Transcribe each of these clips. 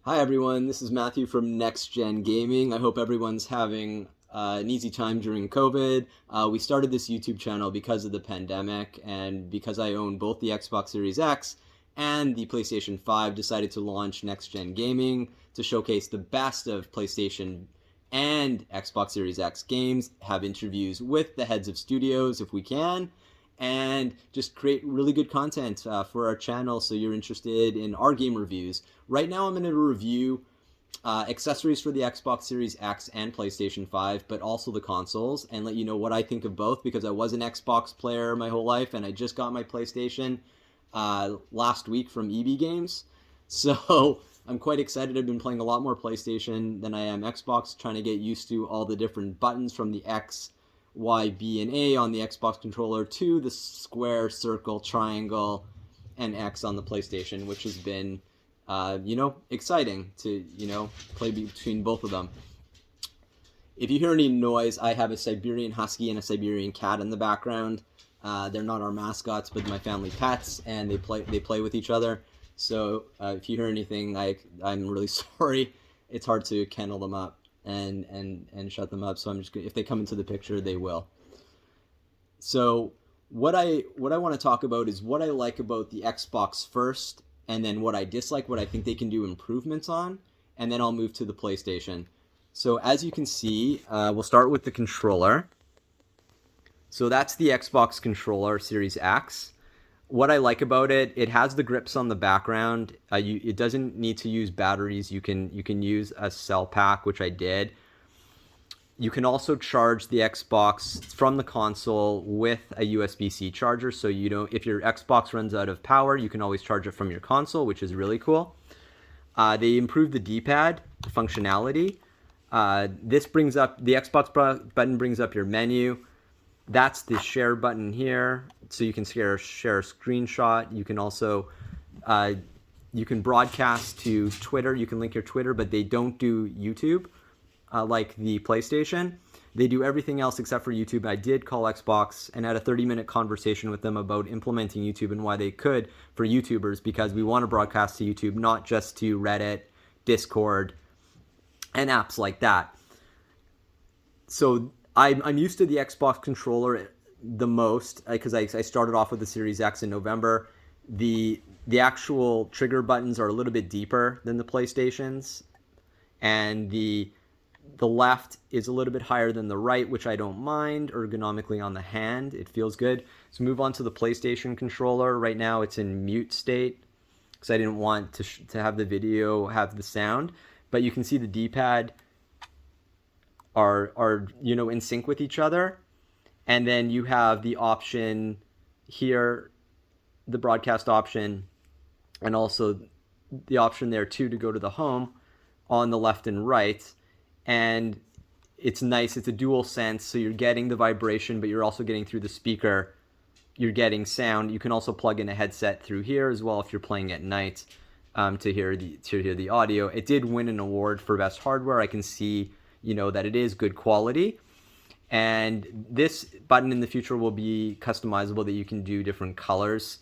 Hi everyone, this is Matthew from Next Gen Gaming. I hope everyone's having an easy time during COVID. We started this YouTube channel because of the pandemic, and because I own both the Xbox Series X and the PlayStation 5, decided to launch Next Gen Gaming to showcase the best of PlayStation and Xbox Series X games, have interviews with the heads of studios if we can, and just create really good content for our channel so you're interested in our game reviews. Right now, I'm going to review accessories for the Xbox Series X and PlayStation 5, but also the consoles, and let you know what I think of both because I was an Xbox player my whole life and I just got my PlayStation last week from EB Games. So I'm quite excited. I've been playing a lot more PlayStation than I am Xbox, trying to get used to all the different buttons from the X, Y, B, and A on the Xbox controller to the square, circle, triangle, and X on the PlayStation, which has been, exciting to, play between both of them. If you hear any noise, I have a Siberian Husky and a Siberian Cat in the background. They're not our mascots, but my family pets, and they play with each other. So if you hear anything, I'm really sorry. It's hard to kennel them up and shut them up. So I'm just if they come into the picture, they will. So what I want to talk about is what I like about the Xbox first, and then what I dislike, what I think they can do improvements on, and then I'll move to the PlayStation. So as you can see, we'll start with the controller. So that's the Xbox controller Series X. What I like about it, it has the grips on the background. It doesn't need to use batteries. You can use a cell pack, which I did. You can also charge the Xbox from the console with a USB-C charger, so you don't. If your Xbox runs out of power, you can always charge it from your console, which is really cool. They improved the D-pad functionality. This brings up the Xbox button brings up your menu. That's the share button here, so you can share a screenshot. You can also you can broadcast to Twitter. You can link your Twitter, but they don't do YouTube like the PlayStation. They do everything else except for YouTube. I did call Xbox and had a 30-minute conversation with them about implementing YouTube and why they could for YouTubers, because we want to broadcast to YouTube, not just to Reddit, Discord, and apps like that. So I'm used to the Xbox controller the most because I started off with the Series X in November. The actual trigger buttons are a little bit deeper than the PlayStation's, and the left is a little bit higher than the right, which I don't mind ergonomically on the hand. It feels good. So move on to the PlayStation controller. Right now it's in mute state because I didn't want to have the video have the sound, but you can see the D-pad are in sync with each other. And then you have the option here, the broadcast option, and also the option there too to go to the home on the left and right. And it's nice. It's a dual sense, so you're getting the vibration, but you're also getting through the speaker. You're getting sound. You can also plug in a headset through here as well if you're playing at night to hear the audio. It did win an award for best hardware. I can see that it is good quality. And this button in the future will be customizable, that you can do different colors.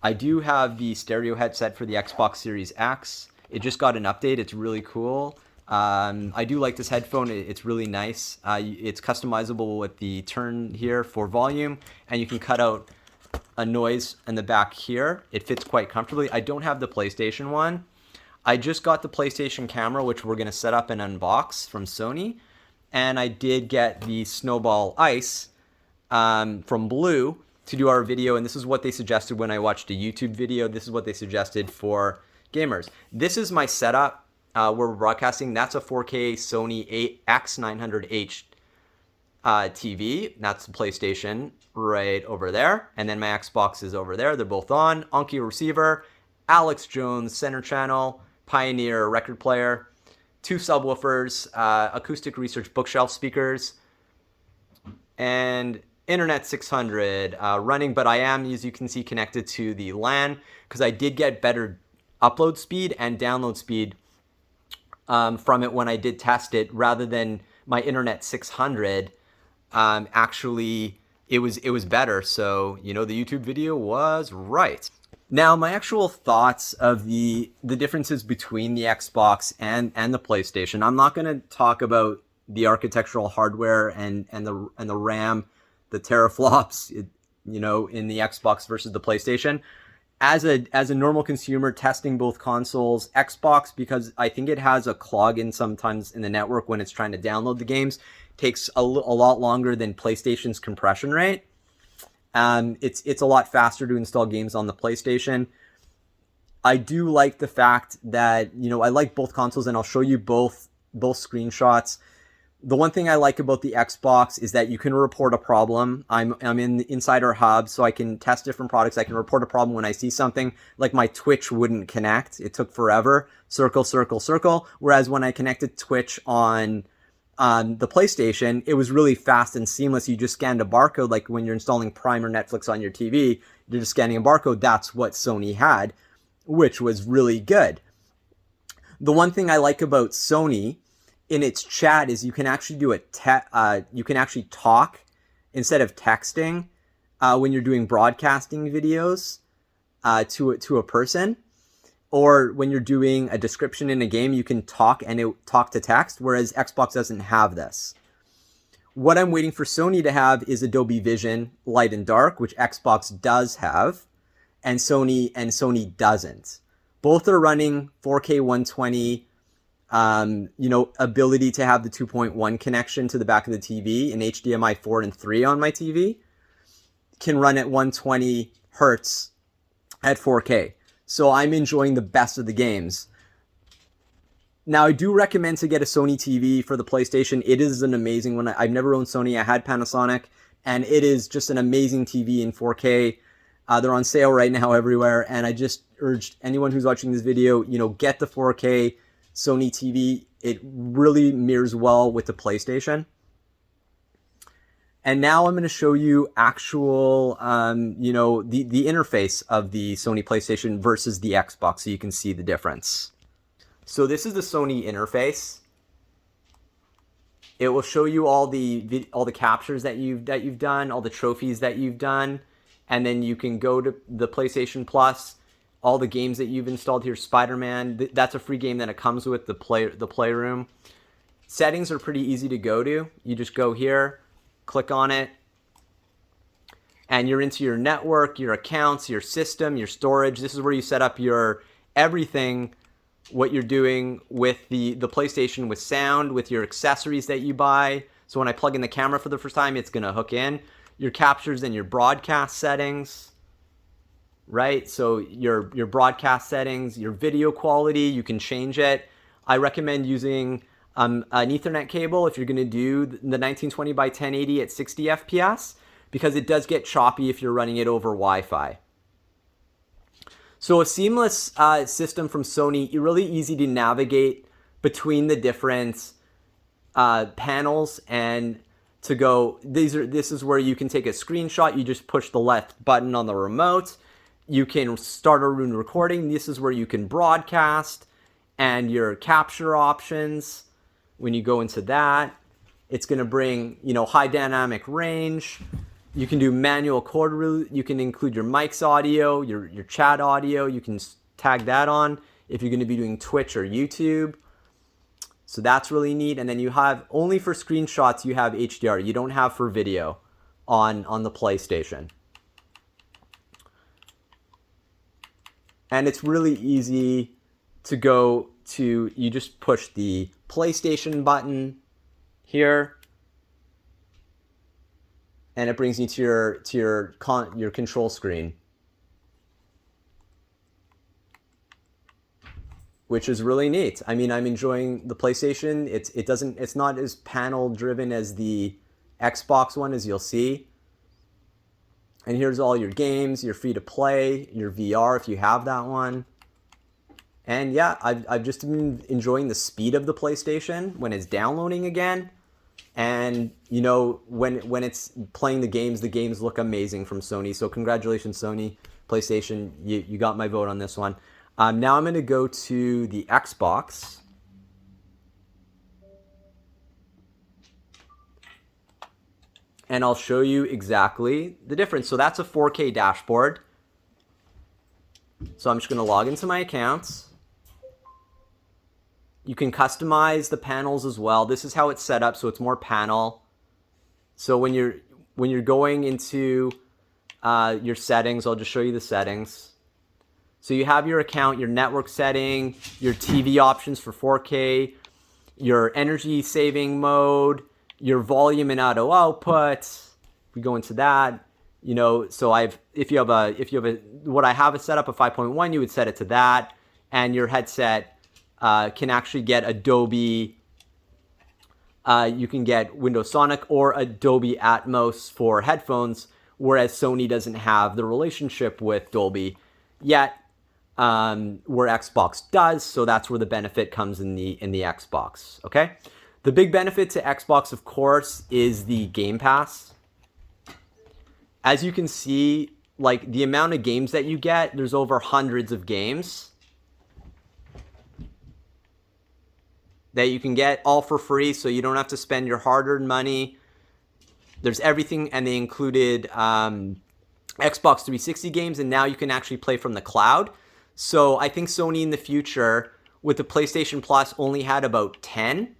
I do have the stereo headset for the Xbox Series X. It just got an update. It's really cool. I do like this headphone. It's really nice. It's customizable with the turn here for volume, and you can cut out a noise in the back here. It fits quite comfortably. I don't have the PlayStation one. I just got the PlayStation camera, which we're going to set up and unbox from Sony. And I did get the Snowball Ice from Blue to do our video. And this is what they suggested when I watched a YouTube video. This is what they suggested for gamers. This is my setup. We're broadcasting. That's a 4K Sony X900H TV. That's the PlayStation right over there. And then my Xbox is over there. They're both on. Anki receiver. Alex Jones center channel. Pioneer record player. 2 subwoofers. Acoustic Research bookshelf speakers. And Internet 600 running. But I am, as you can see, connected to the LAN because I did get better upload speed and download speed from it when I did test it, rather than my Internet 600. Actually, it was better. So the YouTube video was right. Now, my actual thoughts of the differences between the Xbox and the PlayStation. I'm not going to talk about the architectural hardware and the RAM, the teraflops, in the Xbox versus the PlayStation. As a normal consumer testing both consoles, Xbox, because I think it has a clog in sometimes in the network when it's trying to download the games, takes a lot longer than PlayStation's compression rate. It's a lot faster to install games on the PlayStation. I do like the fact that I like both consoles, and I'll show you both screenshots. The one thing I like about the Xbox is that you can report a problem. I'm in the Insider Hub, so I can test different products. I can report a problem when I see something. Like my Twitch wouldn't connect. It took forever. Circle, circle, circle. Whereas when I connected Twitch on the PlayStation, it was really fast and seamless. You just scanned a barcode, like when you're installing Prime or Netflix on your TV, you're just scanning a barcode. That's what Sony had, which was really good. The one thing I like about Sony in its chat is you can actually do you can actually talk instead of texting when you're doing broadcasting videos to a person. Or when you're doing a description in a game, you can talk and it talk to text, whereas Xbox doesn't have this. What I'm waiting for Sony to have is Adobe Vision Light and Dark, which Xbox does have, and Sony doesn't. Both are running 4K 120, ability to have the 2.1 connection to the back of the TV and HDMI 4 and 3 on my TV. Can run at 120 hertz at 4K. So I'm enjoying the best of the games. Now, I do recommend to get a Sony TV for the PlayStation. It is an amazing one. I've never owned Sony. I had Panasonic, and it is just an amazing TV in 4K. They're on sale right now everywhere, and I just urge anyone who's watching this video, get the 4K Sony TV. It really mirrors well with the PlayStation. And now I'm going to show you actual, the interface of the Sony PlayStation versus the Xbox, so you can see the difference. So this is the Sony interface. It will show you all the captures that you've done, all the trophies that you've done, and then you can go to the PlayStation Plus, all the games that you've installed here. Spider-Man, that's a free game that it comes with the Playroom. Settings are pretty easy to go to. You just go here. Click on it, and you're into your network, your accounts, your system, your storage. This is where you set up your everything, what you're doing with the PlayStation, with sound, with your accessories that you buy. So when I plug in the camera for the first time, it's going to hook in. Your captures and your broadcast settings, right? So your broadcast settings, your video quality, you can change it. I recommend using an Ethernet cable if you're going to do the 1920 by 1080 at 60 FPS, because it does get choppy if you're running it over Wi-Fi. So a seamless system from Sony, really easy to navigate between the different panels and to go. This is where you can take a screenshot. You just push the left button on the remote. You can start a room recording. This is where you can broadcast and your capture options. When you go into that, it's going to bring, high dynamic range. You can do manual chord route. You can include your mic's audio, your chat audio. You can tag that on if you're going to be doing Twitch or YouTube. So that's really neat. And then you have, only for screenshots, you have HDR. You don't have for video on the PlayStation. And it's really easy to go to, you just push the PlayStation button here, and it brings you to your control screen, which is really neat. I mean, I'm enjoying the PlayStation. It's not as panel driven as the Xbox one, as you'll see. And here's all your games. You're free to play your VR if you have that one. And yeah, I've just been enjoying the speed of the PlayStation when it's downloading again. And, when it's playing the games look amazing from Sony. So congratulations, Sony, PlayStation. You got my vote on this one. Now I'm going to go to the Xbox. And I'll show you exactly the difference. So that's a 4K dashboard. So I'm just going to log into my accounts. You can customize the panels as well. This is how it's set up, so it's more panel. So when you're going into your settings, I'll just show you the settings. So you have your account, your network setting, your TV options for 4K, your energy saving mode, your volume and auto output. We go into that. So if you have what I have is set up a 5.1, you would set it to that, and your headset can actually get Adobe. You can get Windows Sonic or Adobe Atmos for headphones, whereas Sony doesn't have the relationship with Dolby yet, where Xbox does. So that's where the benefit comes in the Xbox. Okay, the big benefit to Xbox, of course, is the Game Pass. As you can see, like the amount of games that you get, there's over hundreds of games that you can get all for free, so you don't have to spend your hard-earned money. There's everything, and they included Xbox 360 games, and now you can actually play from the cloud. So I think Sony in the future, with the PlayStation Plus, only had about 10.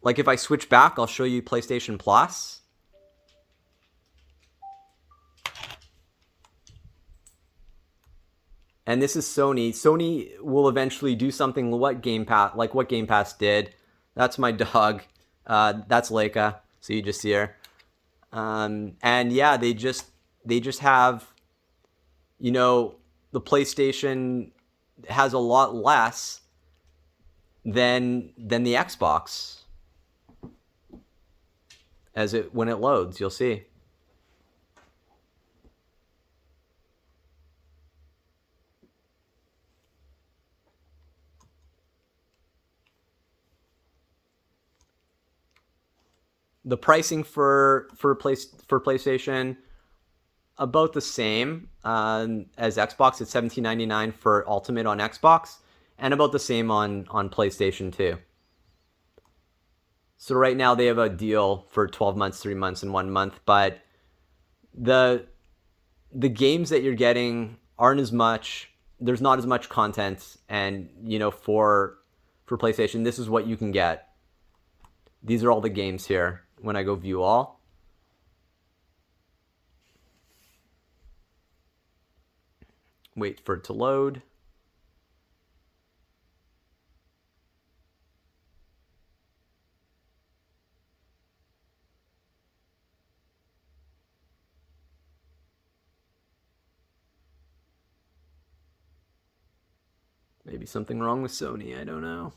Like if I switch back, I'll show you PlayStation Plus. And this is Sony. Sony will eventually do something like what Game Pass did. That's my dog. That's Leica. So you just see her. And yeah, they just have, the PlayStation has a lot less than the Xbox. When it loads, you'll see. The pricing for PlayStation, about the same as Xbox. It's $17.99 for Ultimate on Xbox, and about the same on PlayStation 2. So right now they have a deal for 12 months, 3 months, and 1 month, but the games that you're getting aren't as much. There's not as much content, and for PlayStation, this is what you can get. These are all the games here. When I go view all, wait for it to load. Maybe something wrong with Sony, I don't know.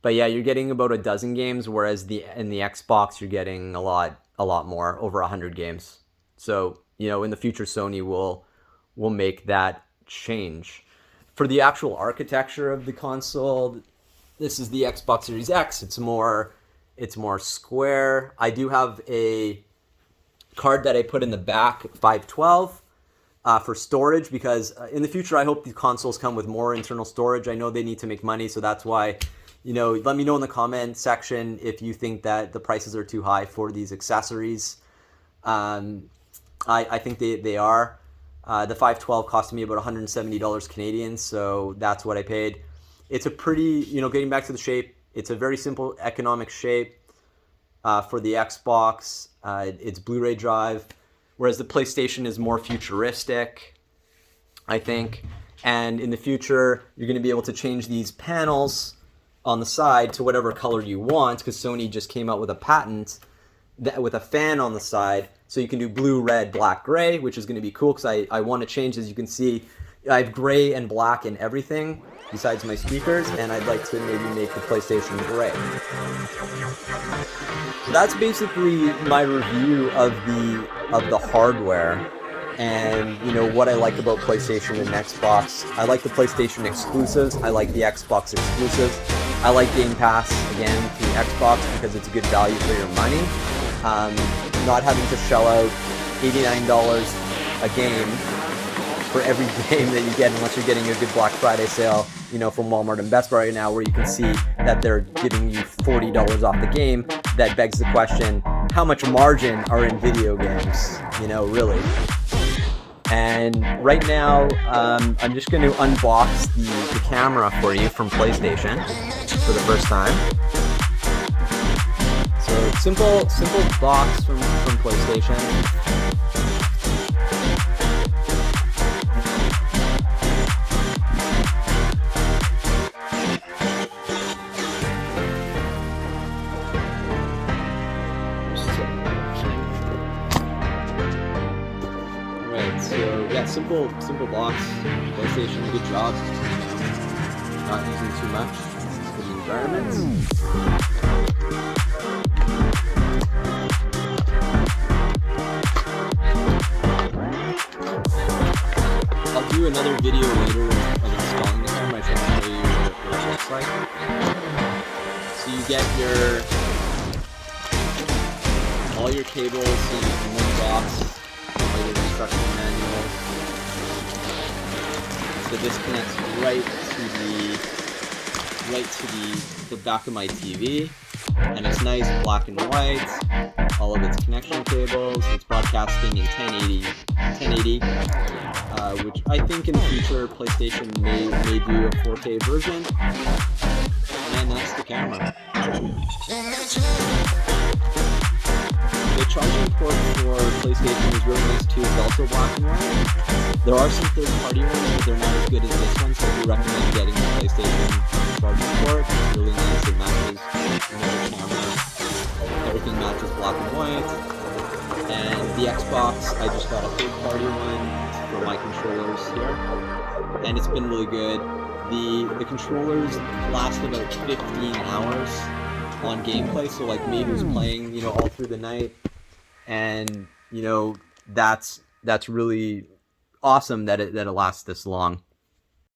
But yeah, you're getting about a dozen games, whereas in the Xbox you're getting a lot more, over 100 games. So in the future, Sony will make that change. For the actual architecture of the console, this is the Xbox Series X. It's more square. I do have a card that I put in the back, 512, for storage, because in the future I hope the consoles come with more internal storage. I know they need to make money, so that's why. Let me know in the comment section if you think that the prices are too high for these accessories. I think they are. The 512 cost me about $170 Canadian, so that's what I paid. It's a pretty, getting back to the shape, it's a very simple economic shape for the Xbox. It's Blu-ray drive, whereas the PlayStation is more futuristic, I think. And in the future, you're going to be able to change these panels on the side to whatever color you want, because Sony just came out with a patent with a fan on the side, so you can do blue, red, black, gray, which is going to be cool, because I want to change. As you can see, I have gray and black in everything besides my speakers, and I'd like to maybe make the PlayStation gray. That's basically my review of the hardware. And what I like about PlayStation and Xbox. I like the PlayStation exclusives. I like the Xbox exclusives. I like Game Pass, again, through Xbox, because it's a good value for your money. Not having to shell out $89 a game for every game that you get, unless you're getting a good Black Friday sale, from Walmart and Best Buy right now, where you can see that they're giving you $40 off the game. That begs the question, how much margin are in video games? Really. And right now, I'm just going to unbox the camera for you from PlayStation for the first time. So simple box from PlayStation. Right, so yeah, simple box. PlayStation, good job. Not using too much for the environment. I'll do another video later of installing the camera. I try to show you what it looks like. So you get all your cables in one box. All your instruction manual. So this connects right to the back of my TV, and it's nice black and white. All of its connection cables. It's broadcasting in 1080, which I think in the future PlayStation may do a 4K version. And that's the camera. The charging port for PlayStation is really nice too. It's also black and white. There are some third-party ones, but they're not as good as this one, so I do recommend getting the PlayStation charging port. It's really nice. It matches the camera. Everything matches black and white. And the Xbox, I just got a third-party one for my controllers here, and it's been really good. The controllers last about 15 hours on gameplay, so like me who's playing, all through the night, and that's really awesome that it lasts this long.